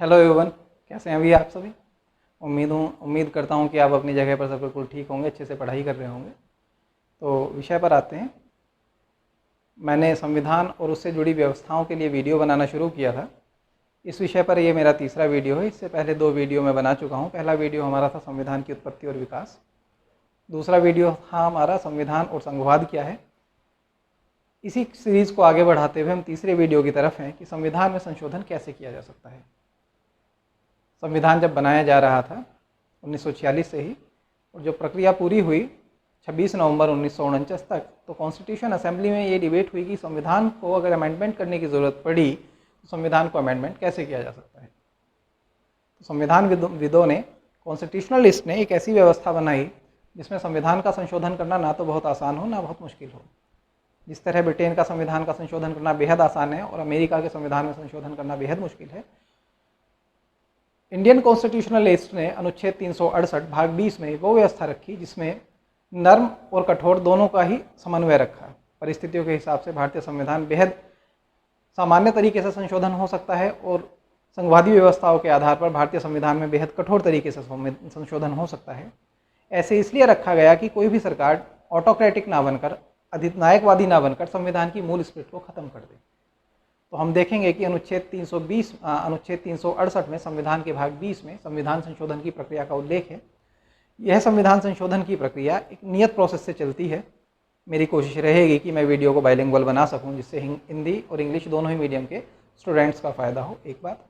Hello everyone, कैसे हैं अभी आप सभी। उम्मीद करता हूं कि आप अपनी जगह पर सब बिल्कुल ठीक होंगे, अच्छे से पढ़ाई कर रहे होंगे। तो विषय पर आते हैं। मैंने संविधान और उससे जुड़ी व्यवस्थाओं के लिए वीडियो बनाना शुरू किया था। इस विषय पर ये मेरा तीसरा वीडियो है। इससे पहले 2 वीडियो मैं बना चुका हूँ। पहला वीडियो हमारा था संविधान की उत्पत्ति और विकास। दूसरा वीडियो था हमारा संविधान और संघवाद क्या है। इसी सीरीज़ को आगे बढ़ाते हुए हम तीसरे वीडियो की तरफ हैं कि संविधान में संशोधन कैसे किया जा सकता है। संविधान जब बनाया जा रहा था 1946 से ही, और जो प्रक्रिया पूरी हुई 26 नवंबर 1949 तक, तो कॉन्स्टिट्यूशन असेंबली में ये डिबेट हुई कि संविधान को अगर अमेंडमेंट करने की ज़रूरत पड़ी तो संविधान को अमेंडमेंट कैसे किया जा सकता है। तो संविधान विदों ने, कॉन्स्टिट्यूशनलिस्ट ने एक ऐसी व्यवस्था बनाई जिसमें संविधान का संशोधन करना ना तो बहुत आसान हो ना बहुत मुश्किल हो। जिस तरह ब्रिटेन का संविधान का संशोधन करना बेहद आसान है और अमेरिका के संविधान में संशोधन करना बेहद मुश्किल है, इंडियन कॉन्स्टिट्यूशनलिस्ट ने अनुच्छेद 368 भाग 20 में वो व्यवस्था रखी जिसमें नर्म और कठोर दोनों का ही समन्वय रखा। परिस्थितियों के हिसाब से भारतीय संविधान बेहद सामान्य तरीके से संशोधन हो सकता है और संघवादी व्यवस्थाओं के आधार पर भारतीय संविधान में बेहद कठोर तरीके से संशोधन हो सकता है। ऐसे इसलिए रखा गया कि कोई भी सरकार ऑटोक्रेटिक ना बनकर, अधिनायकवादी ना बनकर संविधान की मूल स्पिरिट को खत्म कर दे। तो हम देखेंगे कि अनुच्छेद 368 में संविधान के भाग 20 में संविधान संशोधन की प्रक्रिया का उल्लेख है। यह संविधान संशोधन की प्रक्रिया एक नियत प्रोसेस से चलती है। मेरी कोशिश रहेगी कि मैं वीडियो को बाइलिंगुअल बना सकूं, जिससे हिंदी और इंग्लिश दोनों ही मीडियम के स्टूडेंट्स का फ़ायदा हो। एक बात।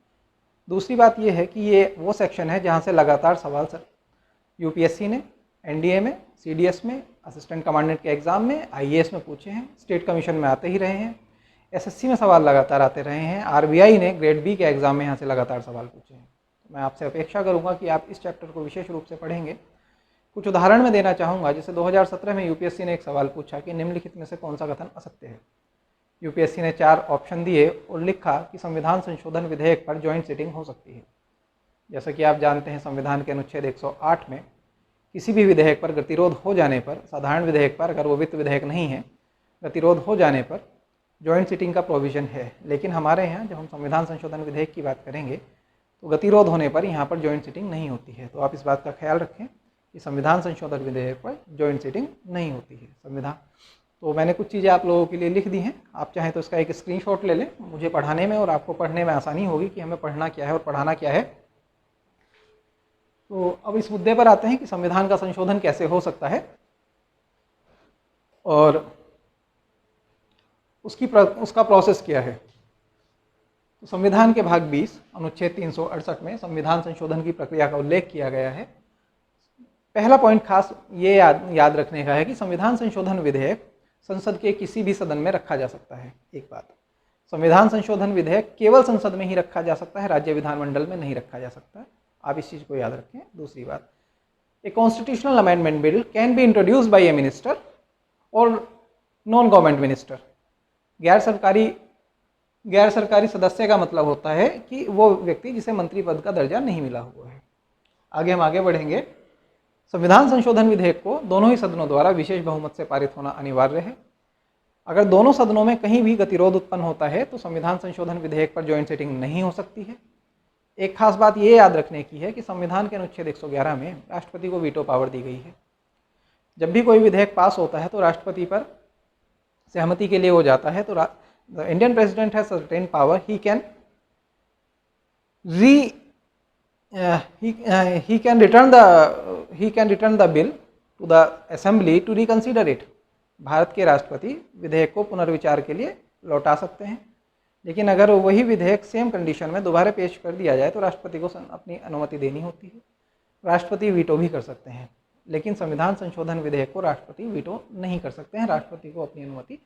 दूसरी बात यह है कि ये वो सेक्शन है जहाँ से लगातार सवाल यूपीएससी ने एनडीए में, सीडीएस में, असिस्टेंट कमांडेंट के एग्ज़ाम में, आईएएस में पूछे हैं, स्टेट कमीशन में आते ही रहे हैं, एसएससी में सवाल लगातार आते रहे हैं, आरबीआई ने ग्रेड बी के एग्ज़ाम में यहाँ से लगातार सवाल पूछे हैं। तो मैं आपसे अपेक्षा करूँगा कि आप इस चैप्टर को विशेष रूप से पढ़ेंगे। कुछ उदाहरण मैं देना चाहूँगा। जैसे 2017 में यूपीएससी ने एक सवाल पूछा कि निम्नलिखित में से कौन सा कथन असत्य है। यूपीएससी ने 4 ऑप्शन दिए और लिखा कि संविधान संशोधन विधेयक पर ज्वाइंट सिटिंग हो सकती है। जैसा कि आप जानते हैं, संविधान के अनुच्छेद 108 में किसी भी विधेयक पर गतिरोध हो जाने पर, साधारण विधेयक पर, अगर वो वित्त विधेयक नहीं है, गतिरोध हो जाने पर जॉइंट सिटिंग का प्रोविज़न है। लेकिन हमारे यहाँ जब हम संविधान संशोधन विधेयक की बात करेंगे तो गतिरोध होने पर यहाँ पर जॉइंट सिटिंग नहीं होती है। तो आप इस बात का ख्याल रखें कि संविधान संशोधन विधेयक पर जॉइंट सिटिंग नहीं होती है। संविधान, तो मैंने कुछ चीज़ें आप लोगों के लिए लिख दी हैं। आप चाहें तो इसका एक स्क्रीनशॉट ले लें। मुझे पढ़ाने में और आपको पढ़ने में आसानी होगी कि हमें पढ़ना क्या है और पढ़ाना क्या है। तो अब इस मुद्दे पर आते हैं कि संविधान का संशोधन कैसे हो सकता है और उसका प्रोसेस क्या है। तो संविधान के भाग 20 अनुच्छेद 368 में संविधान संशोधन की प्रक्रिया का उल्लेख किया गया है। पहला पॉइंट खास ये याद रखने का है कि संविधान संशोधन विधेयक संसद के किसी भी सदन में रखा जा सकता है। एक बात, संविधान संशोधन विधेयक केवल संसद में ही रखा जा सकता है, राज्य विधानमंडल में नहीं रखा जा सकता। आप इस चीज़ को याद रखें। दूसरी बात, a constitutional amendment bill can be introduced by A minister और नॉन गवर्नमेंट मिनिस्टर। गैर सरकारी सदस्य का मतलब होता है कि वो व्यक्ति जिसे मंत्री पद का दर्जा नहीं मिला हुआ है। आगे हम आगे बढ़ेंगे। संविधान संशोधन विधेयक को दोनों ही सदनों द्वारा विशेष बहुमत से पारित होना अनिवार्य है। अगर दोनों सदनों में कहीं भी गतिरोध उत्पन्न होता है तो संविधान संशोधन विधेयक पर जॉइंट सिटिंग नहीं हो सकती है। एक खास बात ये याद रखने की है कि संविधान के अनुच्छेद 111 में राष्ट्रपति को वीटो पावर दी गई है। जब भी कोई विधेयक पास होता है तो राष्ट्रपति पर सहमति के लिए हो जाता है। तो the Indian president has certain power, he can return the bill to the assembly to reconsider it. Bharat के राष्ट्रपति विधेयक को पुनर्विचार के लिए लौटा सकते हैं। लेकिन अगर वही विधेयक सेम कंडीशन में दोबारा पेश कर दिया जाए तो राष्ट्रपति को अपनी अनुमति देनी होती है। राष्ट्रपति वीटो भी कर सकते हैं, लेकिन संविधान संशोधन विधेयक को राष्ट्रपति वीटो नहीं कर सकते हैं। राष्ट्रपति को अपनी अनुमति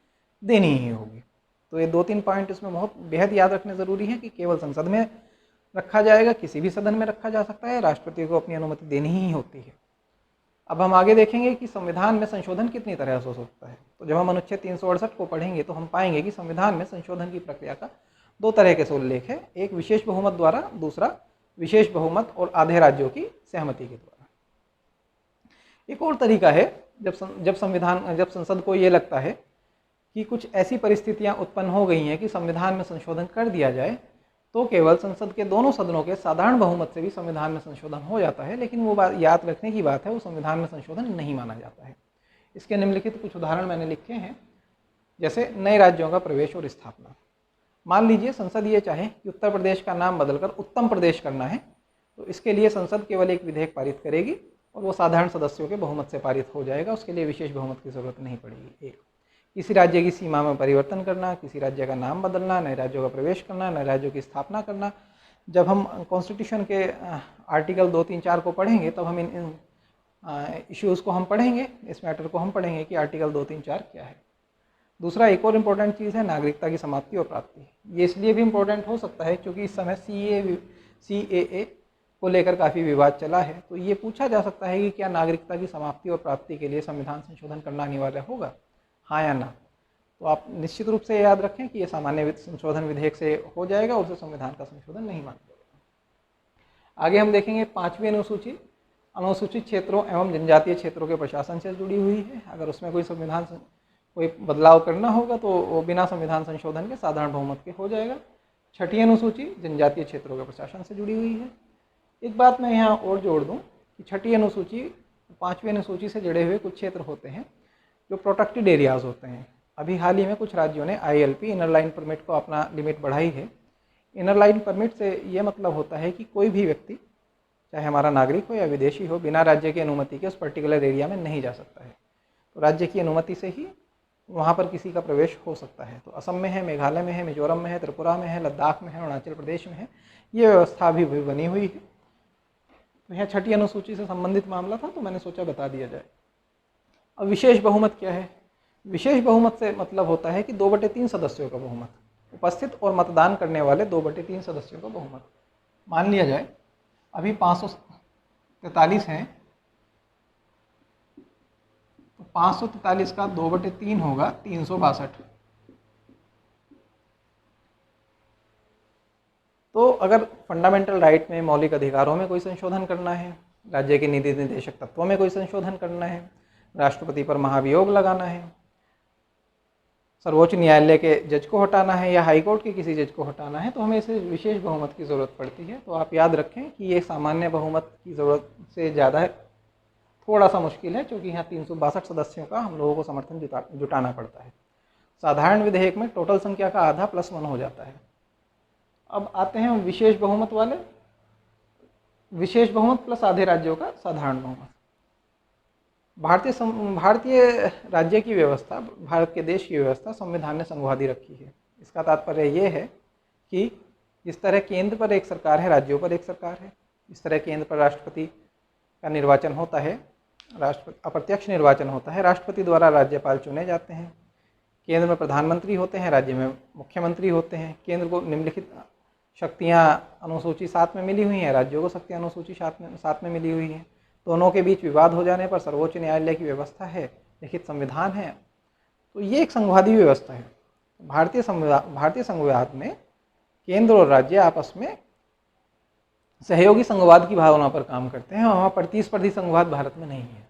देनी ही होगी। तो ये 2-3 पॉइंट इसमें बहुत बेहद याद रखने ज़रूरी है कि केवल संसद में रखा जाएगा, किसी भी सदन में रखा जा सकता है, राष्ट्रपति को अपनी अनुमति देनी ही होती है। अब हम आगे देखेंगे कि संविधान में संशोधन कितनी तरह से हो सकता है। तो जब हम अनुच्छेद 368 को पढ़ेंगे तो हम पाएंगे कि संविधान में संशोधन की प्रक्रिया का 2 तरह से उल्लेख है। एक विशेष बहुमत द्वारा, दूसरा विशेष बहुमत और आधे राज्यों की सहमति के द्वारा। एक और तरीका है, जब संसद को ये लगता है कि कुछ ऐसी परिस्थितियां उत्पन्न हो गई हैं कि संविधान में संशोधन कर दिया जाए, तो केवल संसद के दोनों सदनों के साधारण बहुमत से भी संविधान में संशोधन हो जाता है, लेकिन वो बात याद रखने की बात है, वो संविधान में संशोधन नहीं माना जाता है। इसके निम्नलिखित कुछ उदाहरण मैंने लिखे हैं, जैसे नए राज्यों का प्रवेश और स्थापना। मान लीजिए संसद ये चाहे कि उत्तर प्रदेश का नाम बदलकर उत्तम प्रदेश करना है, तो इसके लिए संसद केवल एक विधेयक पारित करेगी और वो साधारण सदस्यों के बहुमत से पारित हो जाएगा, उसके लिए विशेष बहुमत की जरूरत नहीं पड़ेगी। एक, किसी राज्य की सीमा में परिवर्तन करना, किसी राज्य का नाम बदलना, नए राज्यों का प्रवेश करना, नए राज्यों की स्थापना करना। जब हम कॉन्स्टिट्यूशन के आर्टिकल 2, 3, 4 को पढ़ेंगे तब हम इन इश्यूज़ को हम पढ़ेंगे, इस मैटर को हम पढ़ेंगे कि आर्टिकल 2, 3, 4 क्या है। दूसरा, एक और इम्पोर्टेंट चीज़ है नागरिकता की समाप्ति और प्राप्ति। ये इसलिए भी इम्पोर्टेंट हो सकता है क्योंकि इस समय CAA को लेकर काफ़ी विवाद चला है, तो ये पूछा जा सकता है कि क्या नागरिकता की समाप्ति और प्राप्ति के लिए संविधान संशोधन करना अनिवार्य होगा, हाँ या ना। तो आप निश्चित रूप से याद रखें कि ये सामान्य संशोधन विधेयक से हो जाएगा, उससे संविधान का संशोधन नहीं माना जाएगा। आगे हम देखेंगे 5वीं अनुसूची, अनुसूचित क्षेत्रों एवं जनजातीय क्षेत्रों के प्रशासन से जुड़ी हुई है। अगर उसमें कोई बदलाव करना होगा तो वो बिना संविधान संशोधन के साधारण बहुमत के हो जाएगा। 6ठी अनुसूची जनजातीय क्षेत्रों के प्रशासन से जुड़ी हुई है। एक बात मैं यहाँ और जोड़ दूँ कि 6ठी अनुसूची 5वीं अनुसूची से जुड़े हुए कुछ क्षेत्र होते हैं जो प्रोटेक्टेड एरियाज़ होते हैं। अभी हाल ही में कुछ राज्यों ने ILP इनर लाइन परमिट को अपना लिमिट बढ़ाई है। इनर लाइन परमिट से ये मतलब होता है कि कोई भी व्यक्ति, चाहे हमारा नागरिक हो या विदेशी हो, बिना राज्य की अनुमति के उस पर्टिकुलर एरिया में नहीं जा सकता है। तो राज्य की अनुमति से ही वहाँ पर किसी का प्रवेश हो सकता है। तो असम में है, मेघालय में है, मिजोरम में है, त्रिपुरा में है, लद्दाख में है, अरुणाचल प्रदेश में है, ये व्यवस्था अभी भी बनी हुई है। तो यहाँ 6ठी अनुसूची से संबंधित मामला था तो मैंने सोचा बता दिया जाए। अब विशेष बहुमत क्या है? विशेष बहुमत से मतलब होता है कि 2/3 सदस्यों का बहुमत, उपस्थित और मतदान करने वाले 2/3 सदस्यों का बहुमत। मान लिया जाए अभी 543 हैं, तो 543 का 2/3 होगा 362। तो अगर फंडामेंटल राइट में, मौलिक अधिकारों में कोई संशोधन करना है, राज्य के नीति निर्देशक तत्वों में कोई संशोधन करना है, राष्ट्रपति पर महाभियोग लगाना है, सर्वोच्च न्यायालय के जज को हटाना है या हाईकोर्ट के किसी जज को हटाना है, तो हमें इसे विशेष बहुमत की ज़रूरत पड़ती है। तो आप याद रखें कि ये सामान्य बहुमत की ज़रूरत से ज़्यादा थोड़ा सा मुश्किल है, क्योंकि यहाँ 362 सदस्यों का हम लोगों को समर्थन जुटाना पड़ता है। साधारण विधेयक में टोटल संख्या का आधा +1 हो जाता है। अब आते हैं विशेष बहुमत वाले, विशेष बहुमत प्लस आधे राज्यों का साधारण बहुमत। भारतीय राज्य की व्यवस्था, भारत के देश की व्यवस्था संविधान ने संविधादी रखी है। इसका तात्पर्य ये है कि जिस तरह केंद्र पर एक सरकार है, राज्यों पर एक सरकार है, इस तरह केंद्र पर राष्ट्रपति का निर्वाचन होता है, अप्रत्यक्ष निर्वाचन होता है, राष्ट्रपति द्वारा राज्यपाल चुने जाते हैं, केंद्र में प्रधानमंत्री होते हैं, राज्य में मुख्यमंत्री होते हैं। केंद्र को निम्नलिखित शक्तियाँ अनुसूची 7 में मिली हुई हैं, राज्यों को शक्तियाँ अनुसूची 7 में मिली हुई हैं। दोनों के बीच विवाद हो जाने पर सर्वोच्च न्यायालय की व्यवस्था है, लिखित संविधान है। तो ये एक संघवादी व्यवस्था है। भारतीय संघवाद में केंद्र और राज्य आपस में सहयोगी संघवाद की भावना पर काम करते हैं और वहाँ प्रतिस्पर्धी संघवाद भारत में नहीं है।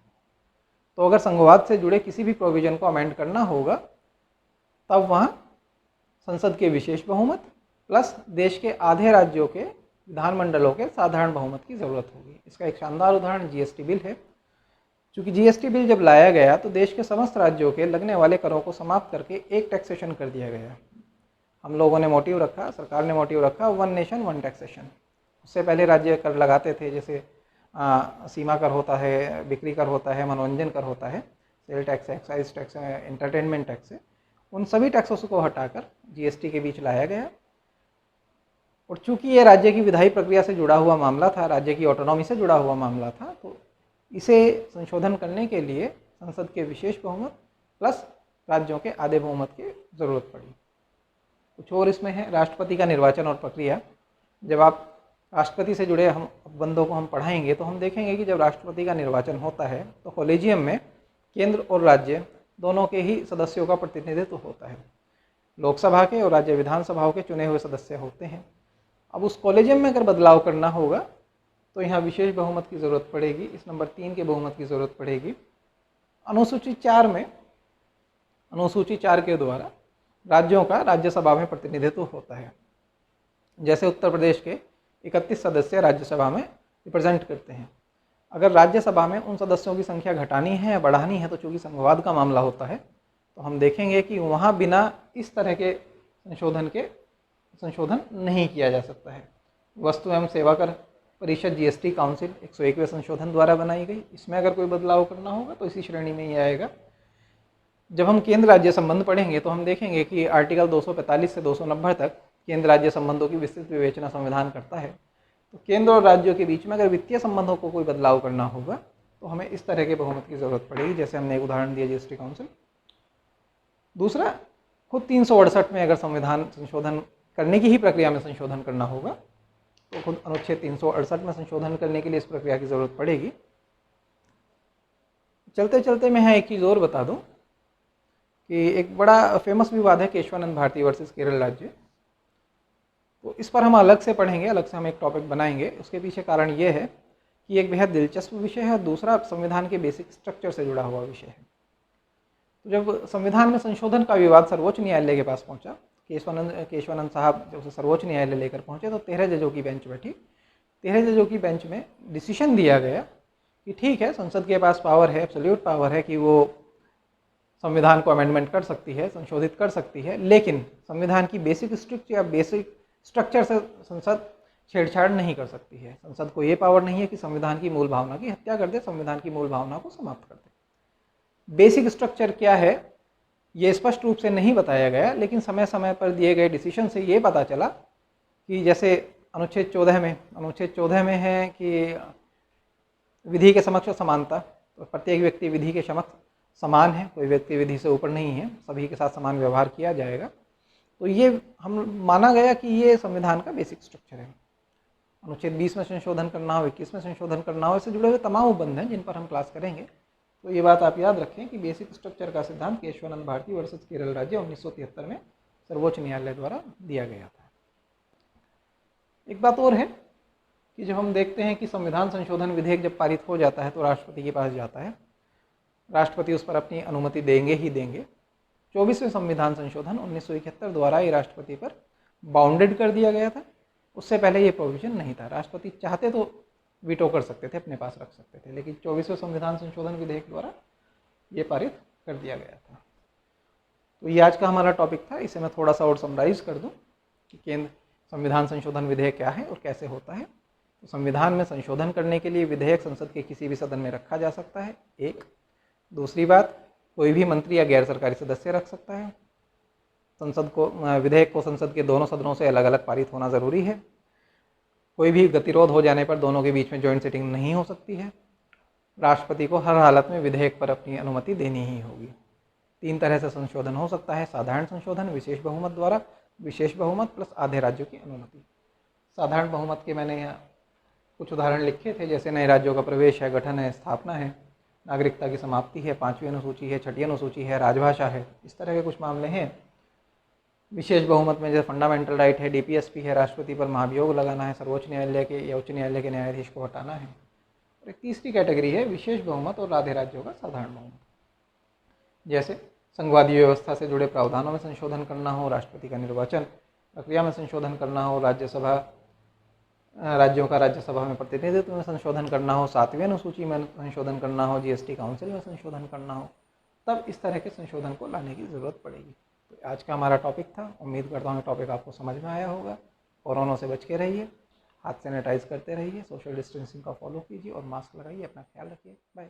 तो अगर संघवाद से जुड़े किसी भी प्रोविजन को अमेंड करना होगा तब वहाँ संसद के विशेष बहुमत प्लस देश के आधे राज्यों के विधानमंडलों के साधारण बहुमत की ज़रूरत होगी। इसका एक शानदार उदाहरण GST बिल है। चूँकि GST बिल जब लाया गया तो देश के समस्त राज्यों के लगने वाले करों को समाप्त करके एक टैक्सेशन कर दिया गया। हम लोगों ने मोटिव रखा, सरकार ने मोटिव रखा 1 नेशन 1 टैक्सेशन। उससे पहले राज्य कर लगाते थे, जैसे सीमा कर होता है, बिक्री कर होता है, मनोरंजन कर होता है, sale tax, excise tax, entertainment tax है। उन सभी टैक्सों को हटाकर GST के बीच लाया गया। और चूंकि ये राज्य की विधायी प्रक्रिया से जुड़ा हुआ मामला था, राज्य की ऑटोनॉमी से जुड़ा हुआ मामला था, तो इसे संशोधन करने के लिए संसद के विशेष बहुमत प्लस राज्यों के आधे बहुमत की ज़रूरत पड़ी। कुछ और इसमें है राष्ट्रपति का निर्वाचन और प्रक्रिया। जब आप राष्ट्रपति से जुड़े हम बंदों को हम पढ़ाएंगे तो हम देखेंगे कि जब राष्ट्रपति का निर्वाचन होता है तो कॉलेजियम में केंद्र और राज्य दोनों के ही सदस्यों का प्रतिनिधित्व होता है। लोकसभा के और राज्य विधानसभाओं के चुने हुए सदस्य होते हैं। अब उस कॉलेजियम में अगर बदलाव करना होगा तो यहाँ विशेष बहुमत की ज़रूरत पड़ेगी, इस नंबर 3 के बहुमत की ज़रूरत पड़ेगी। अनुसूची 4 में, अनुसूची 4 के द्वारा राज्यों का राज्यसभा में प्रतिनिधित्व होता है। जैसे उत्तर प्रदेश के 31 सदस्य राज्यसभा में रिप्रेजेंट करते हैं। अगर राज्यसभा में उन सदस्यों की संख्या घटानी है या बढ़ानी है, तो चूँकि संघवाद का मामला होता है, तो हम देखेंगे कि वहाँ बिना इस तरह के संशोधन नहीं किया जा सकता है। वस्तु एवं सेवा कर परिषद जीएसटी काउंसिल 101वें संशोधन द्वारा बनाई गई। इसमें अगर कोई बदलाव करना होगा तो इसी श्रेणी में ही आएगा। जब हम केंद्र राज्य संबंध पढ़ेंगे तो हम देखेंगे कि आर्टिकल 245 से 290 तक केंद्र राज्य संबंधों की विस्तृत विवेचना संविधान करता है। तो केंद्र और राज्यों के बीच में अगर वित्तीय संबंधों को कोई बदलाव करना होगा तो हमें इस तरह के बहुमत की जरूरत पड़ेगी, जैसे हमने एक उदाहरण दिया जीएसटी काउंसिल। दूसरा, खुद 368 में अगर संविधान संशोधन करने की ही प्रक्रिया में संशोधन करना होगा तो खुद अनुच्छेद 368 में संशोधन करने के लिए इस प्रक्रिया की जरूरत पड़ेगी। चलते चलते मैं यहाँ एक चीज़ और बता दूँ कि एक बड़ा फेमस विवाद है केशवानंद भारती वर्सेस केरल राज्य। तो इस पर हम अलग से पढ़ेंगे, अलग से हम एक टॉपिक बनाएंगे। उसके पीछे कारण ये है कि एक बेहद दिलचस्प विषय है, दूसरा संविधान के बेसिक स्ट्रक्चर से जुड़ा हुआ विषय है। तो जब संविधान में संशोधन का विवाद सर्वोच्च न्यायालय के पास पहुंचा, केशवानंद साहब जब उसे सर्वोच्च न्यायालय लेकर पहुंचे तो 13 जजों की बेंच बैठी। 13 जजों की बेंच में डिसीजन दिया गया कि ठीक है, संसद के पास पावर है, एब्सोल्यूट पावर है कि वो संविधान को अमेंडमेंट कर सकती है, संशोधित कर सकती है, लेकिन संविधान की बेसिक स्ट्रक्चर से संसद छेड़छाड़ नहीं कर सकती है। संसद को ये पावर नहीं है कि संविधान की मूल भावना की हत्या कर दे, संविधान की मूल भावना को समाप्त कर दे। बेसिक स्ट्रक्चर क्या है ये स्पष्ट रूप से नहीं बताया गया, लेकिन समय समय पर दिए गए डिसीजन से ये पता चला कि जैसे अनुच्छेद 14 में है कि विधि के समक्ष समानता, तो प्रत्येक व्यक्ति विधि के समक्ष समान है, कोई व्यक्ति विधि से ऊपर नहीं है, सभी के साथ समान व्यवहार किया जाएगा। तो ये हम माना गया कि ये संविधान का बेसिक स्ट्रक्चर है। अनुच्छेद 20 में संशोधन करना हो, 21 में संशोधन करना हो, इससे जुड़े हुए तमाम उपबंध हैं जिन पर हम क्लास करेंगे। तो ये बात आप याद रखें कि बेसिक स्ट्रक्चर का सिद्धांत केशवानंद भारती वर्सेस केरल राज्य 1973 में सर्वोच्च न्यायालय द्वारा दिया गया था। एक बात और है कि जब हम देखते हैं कि संविधान संशोधन विधेयक जब पारित हो जाता है तो राष्ट्रपति के पास जाता है, राष्ट्रपति उस पर अपनी अनुमति देंगे ही देंगे। 24वें संविधान संशोधन 1971 द्वारा ये राष्ट्रपति पर बाउंडेड कर दिया गया था। उससे पहले ये प्रोविजन नहीं था। राष्ट्रपति चाहते तो वीटो कर सकते थे, अपने पास रख सकते थे, लेकिन 24वें संविधान संशोधन विधेयक द्वारा ये पारित कर दिया गया था। तो ये आज का हमारा टॉपिक था। इसे मैं थोड़ा सा और समराइज कर दूं कि केंद्र संविधान संशोधन विधेयक क्या है और कैसे होता है। तो संविधान में संशोधन करने के लिए विधेयक संसद के किसी भी सदन में रखा जा सकता है, एक। दूसरी बात, कोई भी मंत्री या गैर सरकारी सदस्य रख सकता है। विधेयक को संसद के दोनों सदनों से अलग अलग पारित होना ज़रूरी है। कोई भी गतिरोध हो जाने पर दोनों के बीच में जॉइंट सिटिंग नहीं हो सकती है। राष्ट्रपति को हर हालत में विधेयक पर अपनी अनुमति देनी ही होगी। 3 तरह से संशोधन हो सकता है: साधारण संशोधन, विशेष बहुमत द्वारा, विशेष बहुमत प्लस आधे राज्यों की अनुमति। साधारण बहुमत के मैंने यहाँ कुछ उदाहरण लिखे थे, जैसे नए राज्यों का प्रवेश है, गठन है, स्थापना है, नागरिकता की समाप्ति है, 5वीं अनुसूची है, 6ठी अनुसूची है, राजभाषा है, इस तरह के कुछ मामले हैं। विशेष बहुमत में जैसे फंडामेंटल राइट है, डीपीएसपी है, राष्ट्रपति पर महाभियोग लगाना है, सर्वोच्च न्यायालय के या उच्च न्यायालय के न्यायाधीश को हटाना है। और एक तीसरी कैटेगरी है विशेष बहुमत और आधे राज्यों का साधारण बहुमत, जैसे संघवादी व्यवस्था से जुड़े प्रावधानों में संशोधन करना हो, राष्ट्रपति का निर्वाचन प्रक्रिया में संशोधन करना हो, राज्यों का राज्यसभा में प्रतिनिधित्व में संशोधन करना हो, 7वीं अनुसूची में संशोधन करना हो, जीएसटी काउंसिल में संशोधन करना हो, तब इस तरह के संशोधन को लाने की ज़रूरत पड़ेगी। तो आज का हमारा टॉपिक था। उम्मीद करता हूँ टॉपिक आपको समझ में आया होगा। कोरोना से बच के रहिए, हाथ सैनिटाइज करते रहिए, सोशल डिस्टेंसिंग का फॉलो कीजिए और मास्क लगाइए। अपना ख्याल रखिए। बाय।